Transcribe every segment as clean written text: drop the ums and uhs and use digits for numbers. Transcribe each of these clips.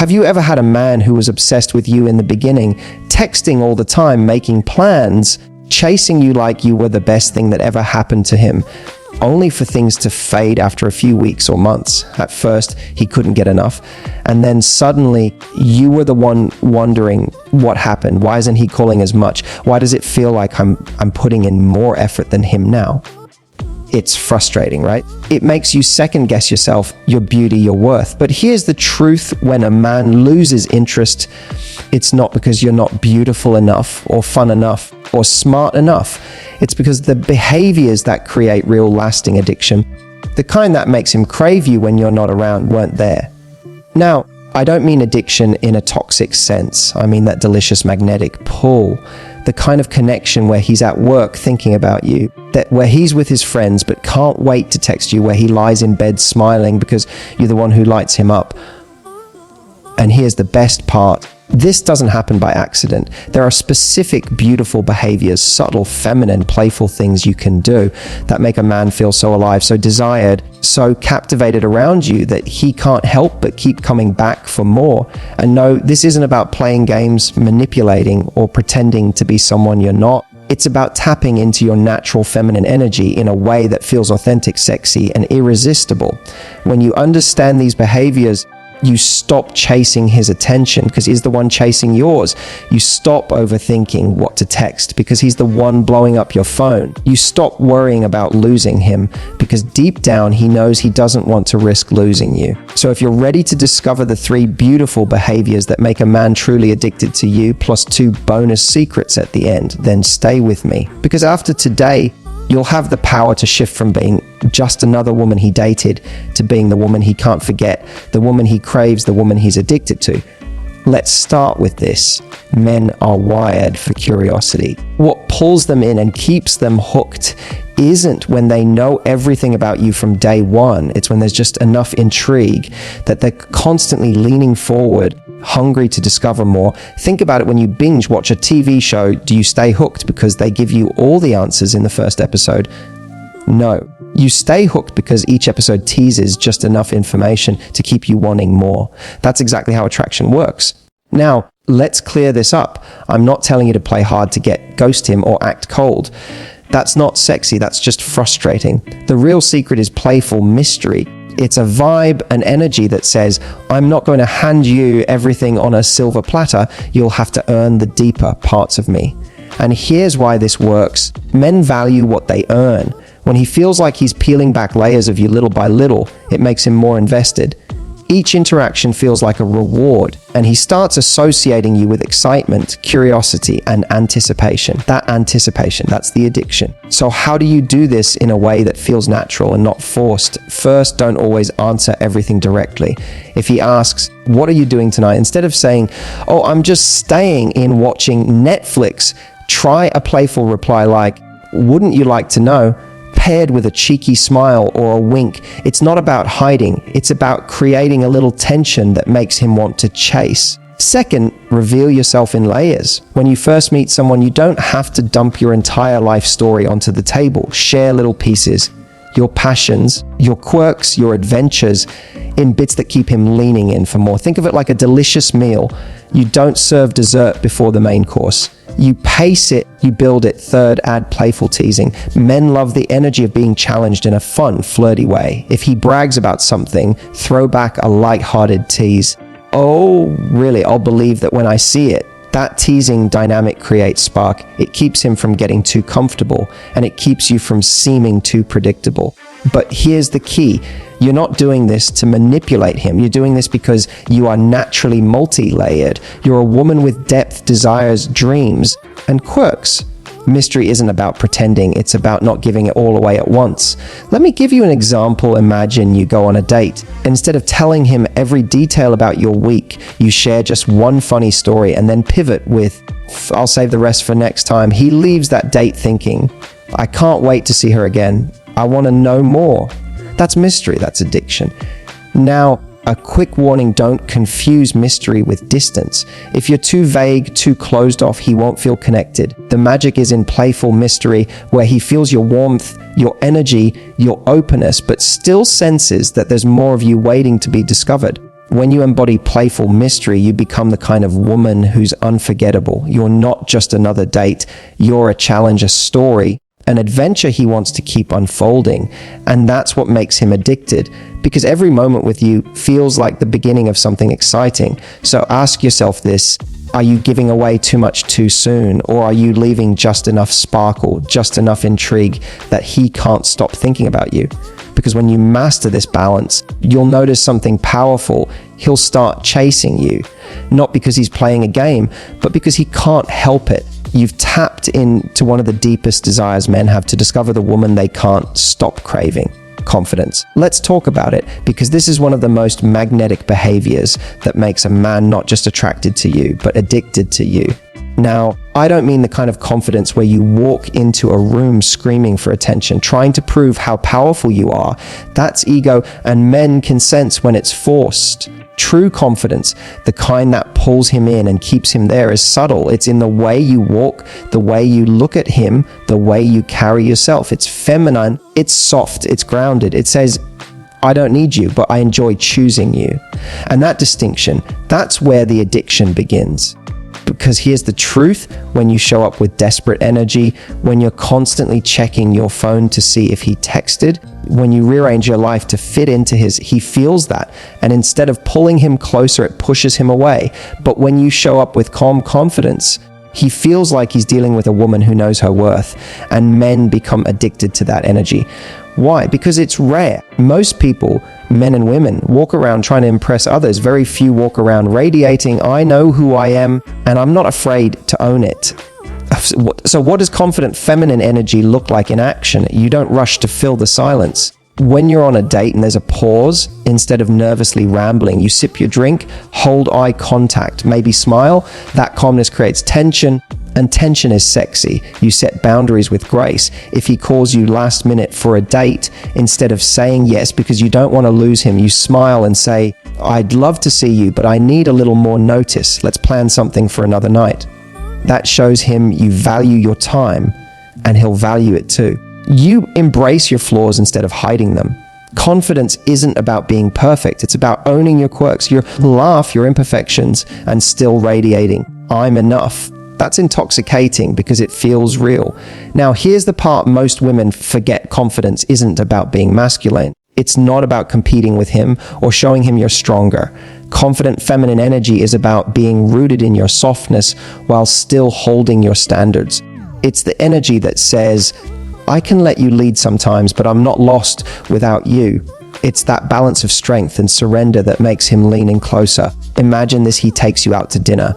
Have you ever had a man who was obsessed with you in the beginning, texting all the time, making plans, chasing you like you were the best thing that ever happened to him, only for things to fade after a few weeks or months? At first, he couldn't get enough, and then suddenly you were the one wondering what happened. Why isn't he calling as much? Why does it feel like I'm putting in more effort than him now? It's frustrating, right? It makes you second guess yourself, your beauty, your worth. But here's the truth: when a man loses interest, it's not because you're not beautiful enough or fun enough or smart enough. It's because the behaviors that create real lasting addiction, the kind that makes him crave you when you're not around, weren't there. Now, I don't mean addiction in a toxic sense. I mean that delicious magnetic pull, the kind of connection where he's at work thinking about you, that where he's with his friends but can't wait to text you, where he lies in bed smiling because you're the one who lights him up. And here's the best part: this doesn't happen by accident. There are specific, beautiful behaviors, subtle, feminine, playful things you can do that make a man feel so alive, so desired, so captivated around you that he can't help but keep coming back for more. And no, this isn't about playing games, manipulating, or pretending to be someone you're not. It's about tapping into your natural feminine energy in a way that feels authentic, sexy, and irresistible. When you understand these behaviors, you stop chasing his attention because he's the one chasing yours. You stop overthinking what to text because he's the one blowing up your phone. You stop worrying about losing him because deep down he knows he doesn't want to risk losing you. So if you're ready to discover the 3 beautiful behaviors that make a man truly addicted to you, plus 2 bonus secrets at the end, then stay with me. Because after today, you'll have the power to shift from being just another woman he dated to being the woman he can't forget, the woman he craves, the woman he's addicted to. Let's start with this. Men are wired for curiosity. What pulls them in and keeps them hooked isn't when they know everything about you from day one. It's when there's just enough intrigue that they're constantly leaning forward, hungry to discover more. Think about it: when you binge watch a TV show, do you stay hooked because they give you all the answers in the first episode? No. You stay hooked because each episode teases just enough information to keep you wanting more. That's exactly how attraction works. Now, let's clear this up. I'm not telling you to play hard to get, ghost him, or act cold. That's not sexy, that's just frustrating. The real secret is playful mystery. It's a vibe, an energy that says, I'm not going to hand you everything on a silver platter. You'll have to earn the deeper parts of me. And here's why this works. Men value what they earn. When he feels like he's peeling back layers of you little by little, it makes him more invested. Each interaction feels like a reward, and he starts associating you with excitement, curiosity, and anticipation. That anticipation, that's the addiction. So how do you do this in a way that feels natural and not forced? First, don't always answer everything directly. If he asks, what are you doing tonight? Instead of saying, oh, I'm just staying in watching Netflix, try a playful reply like, wouldn't you like to know? Paired with a cheeky smile or a wink. It's not about hiding, it's about creating a little tension that makes him want to chase. Second, reveal yourself in layers. When you first meet someone, you don't have to dump your entire life story onto the table. Share little pieces, your passions, your quirks, your adventures, in bits that keep him leaning in for more. Think of it like a delicious meal. You don't serve dessert before the main course. You pace it, you build it. Third, add playful teasing. Men love the energy of being challenged in a fun, flirty way. If he brags about something, throw back a light-hearted tease. Oh, really? I'll believe that when I see it. That teasing dynamic creates spark. It keeps him from getting too comfortable, and it keeps you from seeming too predictable. But here's the key. You're not doing this to manipulate him. You're doing this because you are naturally multi-layered. You're a woman with depth, desires, dreams, and quirks. Mystery isn't about pretending, it's about not giving it all away at once. Let me give you an example. Imagine you go on a date. Instead of telling him every detail about your week, you share just one funny story and then pivot with, I'll save the rest for next time. He leaves that date thinking, I can't wait to see her again. I want to know more. That's mystery, that's addiction. Now, a quick warning, don't confuse mystery with distance. If you're too vague, too closed off, he won't feel connected. The magic is in playful mystery, where he feels your warmth, your energy, your openness, but still senses that there's more of you waiting to be discovered. When you embody playful mystery, you become the kind of woman who's unforgettable. You're not just another date. You're a challenge, a story, an adventure he wants to keep unfolding. And that's what makes him addicted, because every moment with you feels like the beginning of something exciting. So ask yourself this: are you giving away too much too soon? Or are you leaving just enough sparkle, just enough intrigue that he can't stop thinking about you? Because when you master this balance, you'll notice something powerful. He'll start chasing you, not because he's playing a game, but because he can't help it. You've tapped into one of the deepest desires men have, to discover the woman they can't stop craving: confidence. Let's talk about it, because this is one of the most magnetic behaviors that makes a man not just attracted to you, but addicted to you. Now, I don't mean the kind of confidence where you walk into a room screaming for attention, trying to prove how powerful you are. That's ego, and men can sense when it's forced. True confidence, the kind that pulls him in and keeps him there, is subtle. It's in the way you walk, the way you look at him, the way you carry yourself. It's feminine, it's soft, it's grounded. It says, I don't need you, but I enjoy choosing you. And that distinction, that's where the addiction begins. Because here's the truth: when you show up with desperate energy, when you're constantly checking your phone to see if he texted, when you rearrange your life to fit into his, he feels that. And instead of pulling him closer, it pushes him away. But when you show up with calm confidence, he feels like he's dealing with a woman who knows her worth. And men become addicted to that energy. Why? Because it's rare. Most people, men and women, walk around trying to impress others. Very few walk around radiating, I know who I am, and I'm not afraid to own it. So what does confident feminine energy look like in action? You don't rush to fill the silence. When you're on a date and there's a pause, instead of nervously rambling, you sip your drink, hold eye contact, maybe smile. That calmness creates tension. And tension is sexy. You set boundaries with grace. If he calls you last minute for a date, instead of saying yes because you don't want to lose him, you smile and say, I'd love to see you, but I need a little more notice. Let's plan something for another night. That shows him you value your time, and he'll value it too. You embrace your flaws instead of hiding them. Confidence isn't about being perfect. It's about owning your quirks, your laugh, your imperfections, and still radiating, I'm enough. That's intoxicating because it feels real. Now, here's the part most women forget: confidence isn't about being masculine. It's not about competing with him or showing him you're stronger. Confident feminine energy is about being rooted in your softness while still holding your standards. It's the energy that says, I can let you lead sometimes, but I'm not lost without you. It's that balance of strength and surrender that makes him lean in closer. Imagine this: he takes you out to dinner.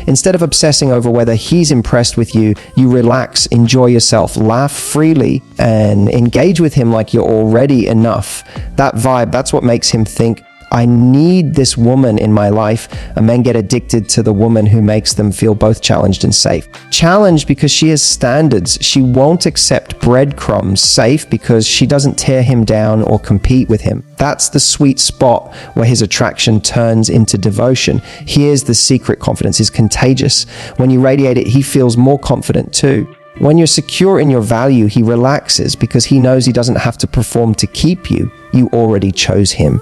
Instead of obsessing over whether he's impressed with you, you relax, enjoy yourself, laugh freely, and engage with him like you're already enough. That vibe, that's what makes him think, I need this woman in my life. And men get addicted to the woman who makes them feel both challenged and safe. Challenged because she has standards. She won't accept breadcrumbs. Safe because she doesn't tear him down or compete with him. That's the sweet spot where his attraction turns into devotion. Here's the secret: confidence is contagious. When you radiate it, he feels more confident too. When you're secure in your value, he relaxes because he knows he doesn't have to perform to keep you. You already chose him.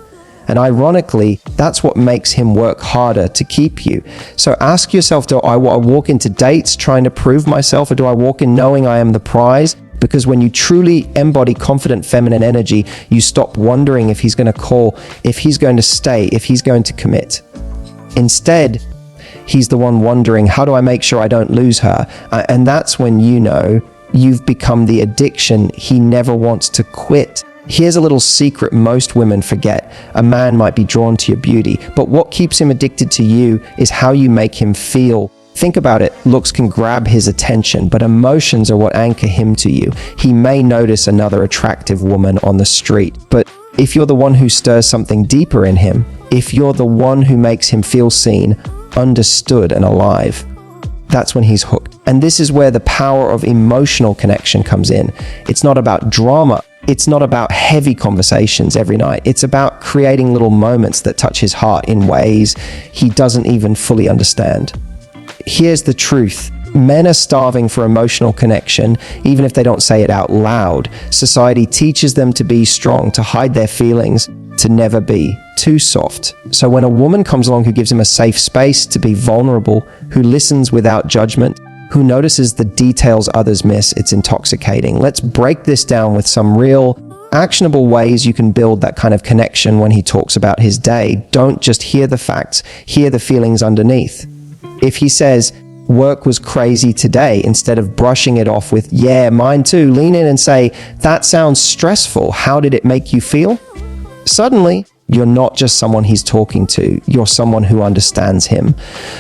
And ironically, that's what makes him work harder to keep you. So ask yourself, do I walk into dates trying to prove myself, or do I walk in knowing I am the prize? Because when you truly embody confident feminine energy, you stop wondering if he's going to call, if he's going to stay, if he's going to commit. Instead, he's the one wondering, how do I make sure I don't lose her? And that's when you know you've become the addiction he never wants to quit. Here's a little secret most women forget. A man might be drawn to your beauty, but what keeps him addicted to you is how you make him feel. Think about it. Looks can grab his attention, but emotions are what anchor him to you. He may notice another attractive woman on the street, but if you're the one who stirs something deeper in him, if you're the one who makes him feel seen, understood, and alive, that's when he's hooked. And this is where the power of emotional connection comes in. It's not about drama. It's not about heavy conversations every night. It's about creating little moments that touch his heart in ways he doesn't even fully understand. Here's the truth. Men are starving for emotional connection, even if they don't say it out loud. Society teaches them to be strong, to hide their feelings. to never be too soft. So when a woman comes along who gives him a safe space to be vulnerable, who listens without judgment, who notices the details others miss, it's intoxicating. Let's break this down with some real actionable ways you can build that kind of connection when he talks about his day. Don't just hear the facts, hear the feelings underneath. If he says, work was crazy today, instead of brushing it off with, yeah, mine too, lean in and say, that sounds stressful. How did it make you feel? Suddenly, you're not just someone he's talking to, you're someone who understands him.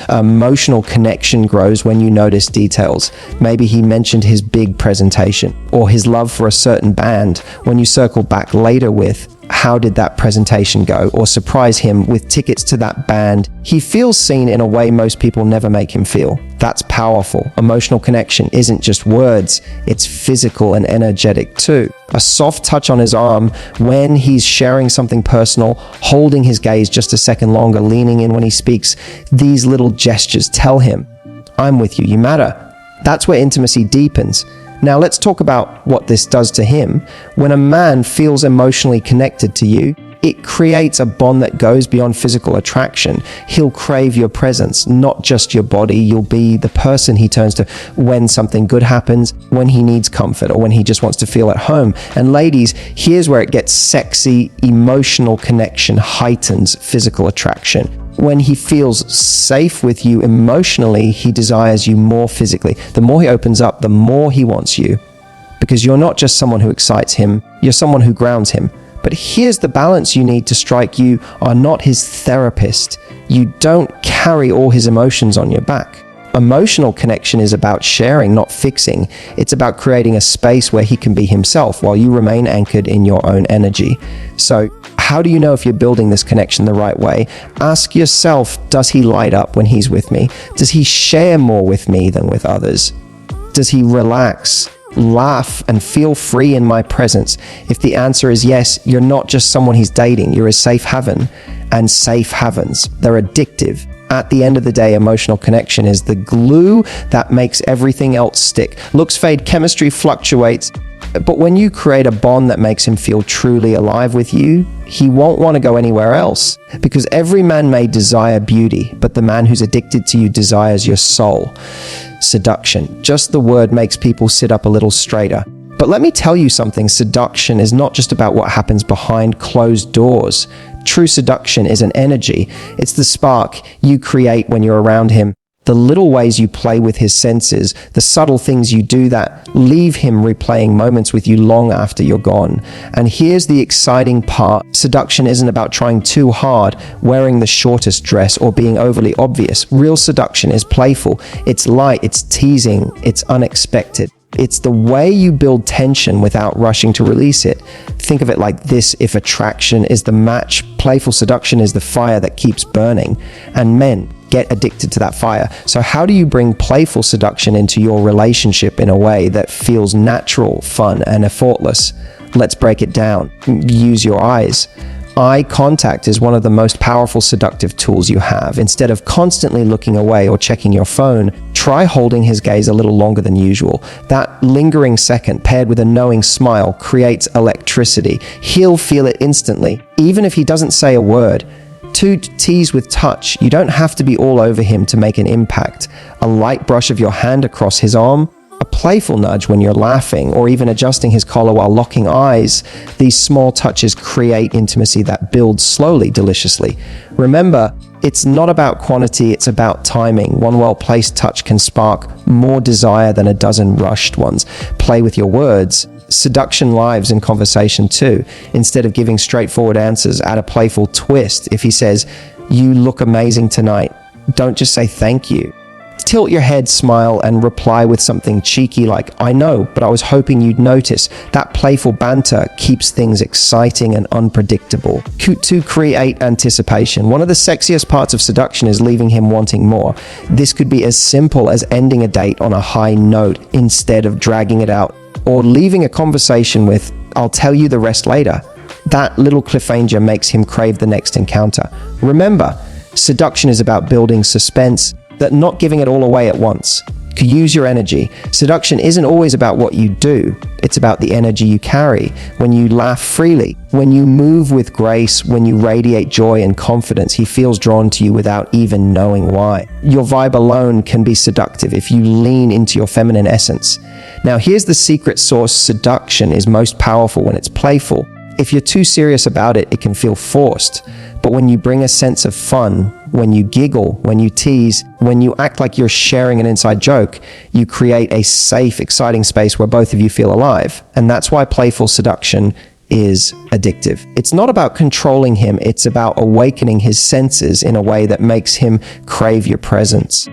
Emotional connection grows when you notice details. Maybe he mentioned his big presentation or his love for a certain band. When you circle back later with, how did that presentation go? Or surprise him with tickets to that band, he feels seen in a way most people never make him feel. That's powerful. Emotional connection isn't just words, it's physical and energetic too. A soft touch on his arm when he's sharing something personal, holding his gaze just a second longer, leaning in when he speaks. These little gestures tell him, I'm with you, you matter. That's where intimacy deepens. Now let's talk about what this does to him. When a man feels emotionally connected to you, it creates a bond that goes beyond physical attraction. He'll crave your presence, not just your body. You'll be the person he turns to when something good happens, when he needs comfort, or when he just wants to feel at home. And ladies, here's where it gets sexy. Emotional connection heightens physical attraction. When he feels safe with you emotionally, he desires you more physically. The more he opens up, the more he wants you. Because you're not just someone who excites him, you're someone who grounds him. But here's the balance you need to strike. You are not his therapist. You don't carry all his emotions on your back. Emotional connection is about sharing, not fixing. It's about creating a space where he can be himself while you remain anchored in your own energy. So, how do you know if you're building this connection the right way? Ask yourself, does he light up when he's with me? Does he share more with me than with others? Does he relax, laugh, and feel free in my presence? If the answer is yes, you're not just someone he's dating, you're a safe haven. And safe havens, they're addictive. At the end of the day, emotional connection is the glue that makes everything else stick. Looks fade, chemistry fluctuates, but when you create a bond that makes him feel truly alive with you, he won't want to go anywhere else. Because every man may desire beauty, but the man who's addicted to you desires your soul. Seduction. Just the word makes people sit up a little straighter. But let me tell you something, seduction is not just about what happens behind closed doors. True seduction is an energy. It's the spark you create when you're around him. The little ways you play with his senses, the subtle things you do that leave him replaying moments with you long after you're gone. And here's the exciting part. Seduction isn't about trying too hard, wearing the shortest dress, or being overly obvious. Real seduction is playful. It's light, it's teasing, it's unexpected. It's the way you build tension without rushing to release it. Think of it like this: if attraction is the match, playful seduction is the fire that keeps burning. And men get addicted to that fire. So how do you bring playful seduction into your relationship in a way that feels natural, fun, and effortless? Let's break it down. Use your eyes. Eye contact is one of the most powerful seductive tools you have. Instead of constantly looking away or checking your phone, try holding his gaze a little longer than usual. That lingering second paired with a knowing smile creates electricity. He'll feel it instantly, even if he doesn't say a word. To tease with touch, you don't have to be all over him to make an impact. A light brush of your hand across his arm, a playful nudge when you're laughing, or even adjusting his collar while locking eyes. These small touches create intimacy that builds slowly, deliciously. Remember, it's not about quantity, it's about timing. One well-placed touch can spark more desire than a dozen rushed ones. Play with your words. Seduction lives in conversation too. Instead of giving straightforward answers, add a playful twist. If he says, "You look amazing tonight," don't just say thank you. Tilt your head, smile, and reply with something cheeky like, "I know, but I was hoping you'd notice." That playful banter keeps things exciting and unpredictable. To create anticipation. One of the sexiest parts of seduction is leaving him wanting more. This could be as simple as ending a date on a high note instead of dragging it out, or leaving a conversation with, "I'll tell you the rest later." That little cliffhanger makes him crave the next encounter. Remember, seduction is about building suspense, that not giving it all away at once. Use your energy. Seduction isn't always about what you do. It's about the energy you carry. When you laugh freely, when you move with grace, when you radiate joy and confidence, he feels drawn to you without even knowing why. Your vibe alone can be seductive if you lean into your feminine essence. Now, here's the secret sauce. Seduction is most powerful when it's playful. If you're too serious about it, it can feel forced. But when you bring a sense of fun, when you giggle, when you tease, when you act like you're sharing an inside joke, you create a safe, exciting space where both of you feel alive. And that's why playful seduction is addictive. It's not about controlling him, it's about awakening his senses in a way that makes him crave your presence.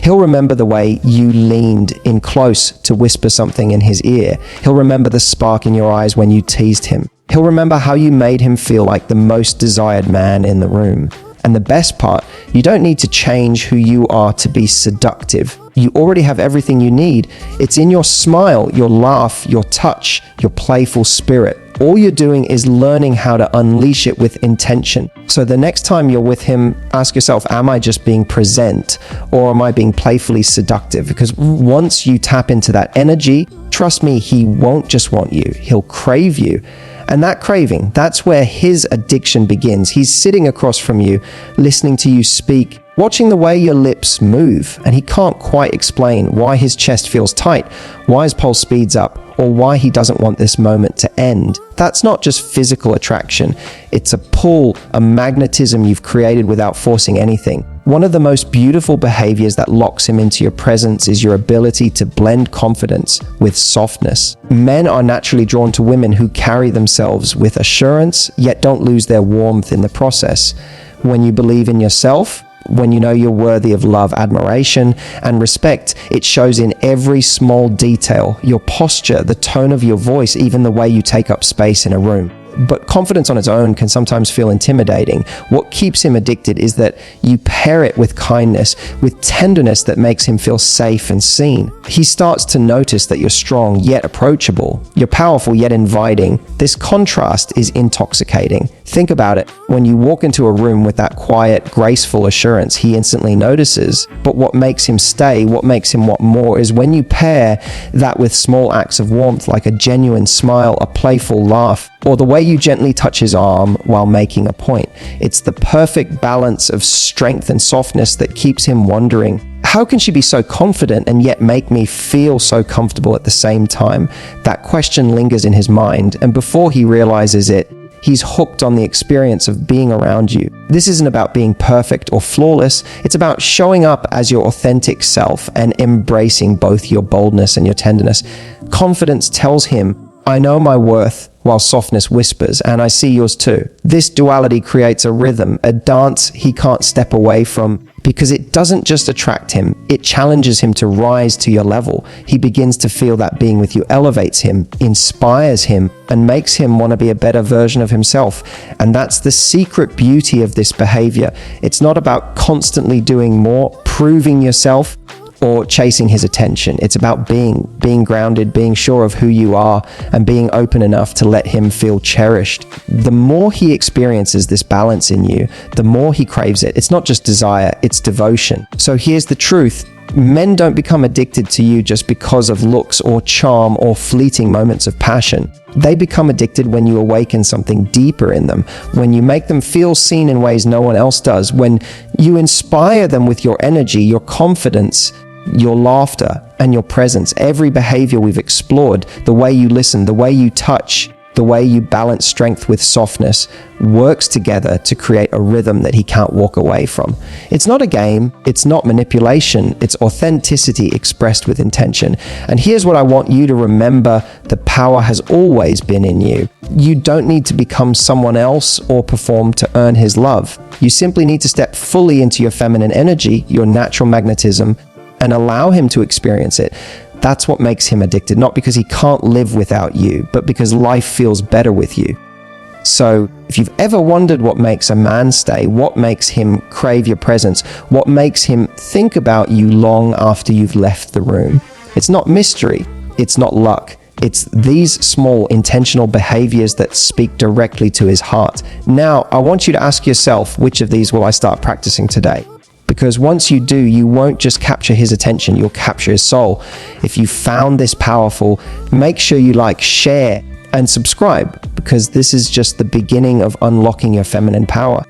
He'll remember the way you leaned in close to whisper something in his ear. He'll remember the spark in your eyes when you teased him. He'll remember how you made him feel like the most desired man in the room. And the best part, you don't need to change who you are to be seductive. You already have everything you need. It's in your smile, your laugh, your touch, your playful spirit. All you're doing is learning how to unleash it with intention. So the next time you're with him, ask yourself, am I just being present or am I being playfully seductive? Because once you tap into that energy, trust me, he won't just want you, he'll crave you. And that craving, that's where his addiction begins. He's sitting across from you, listening to you speak, watching the way your lips move, and he can't quite explain why his chest feels tight, why his pulse speeds up, or why he doesn't want this moment to end. That's not just physical attraction. It's a pull, a magnetism you've created without forcing anything. One of the most beautiful behaviors that locks him into your presence is your ability to blend confidence with softness. Men are naturally drawn to women who carry themselves with assurance, yet don't lose their warmth in the process. When you believe in yourself, when you know you're worthy of love, admiration, and respect, it shows in every small detail, your posture, the tone of your voice, even the way you take up space in a room. But confidence on its own can sometimes feel intimidating. What keeps him addicted is that you pair it with kindness, with tenderness that makes him feel safe and seen. He starts to notice that you're strong yet approachable. You're powerful yet inviting. This contrast is intoxicating. Think about it. When you walk into a room with that quiet, graceful assurance, he instantly notices. But what makes him stay, what makes him want more, is when you pair that with small acts of warmth, like a genuine smile, a playful laugh, or the way you gently touch his arm while making a point. It's the perfect balance of strength and softness that keeps him wondering, how can she be so confident and yet make me feel so comfortable at the same time? That question lingers in his mind, and before he realizes it, he's hooked on the experience of being around you. This isn't about being perfect or flawless. It's about showing up as your authentic self and embracing both your boldness and your tenderness. Confidence tells him, I know my worth, while softness whispers, and I see yours too. This duality creates a rhythm, a dance he can't step away from, because it doesn't just attract him, it challenges him to rise to your level. He begins to feel that being with you elevates him, inspires him, and makes him want to be a better version of himself. And that's the secret beauty of this behavior. It's not about constantly doing more, proving yourself, or chasing his attention. It's about being grounded, being sure of who you are, and being open enough to let him feel cherished. The more he experiences this balance in you, the more he craves it. It's not just desire, it's devotion. So here's the truth. Men don't become addicted to you just because of looks or charm or fleeting moments of passion. They become addicted when you awaken something deeper in them, when you make them feel seen in ways no one else does, when you inspire them with your energy, your confidence, your laughter, and your presence. Every behavior we've explored, the way you listen, the way you touch, the way you balance strength with softness, works together to create a rhythm that he can't walk away from. It's not a game, it's not manipulation, it's authenticity expressed with intention. And here's what I want you to remember: the power has always been in you. You don't need to become someone else or perform to earn his love. You simply need to step fully into your feminine energy, your natural magnetism, and allow him to experience it. That's what makes him addicted, not because he can't live without you, but because life feels better with you. So if you've ever wondered what makes a man stay, what makes him crave your presence, what makes him think about you long after you've left the room, it's not mystery, it's not luck. It's these small intentional behaviors that speak directly to his heart. Now, I want you to ask yourself, which of these will I start practicing today? because once you do, you won't just capture his attention, you'll capture his soul. If you found this powerful, make sure you like, share, and subscribe, because this is just the beginning of unlocking your feminine power.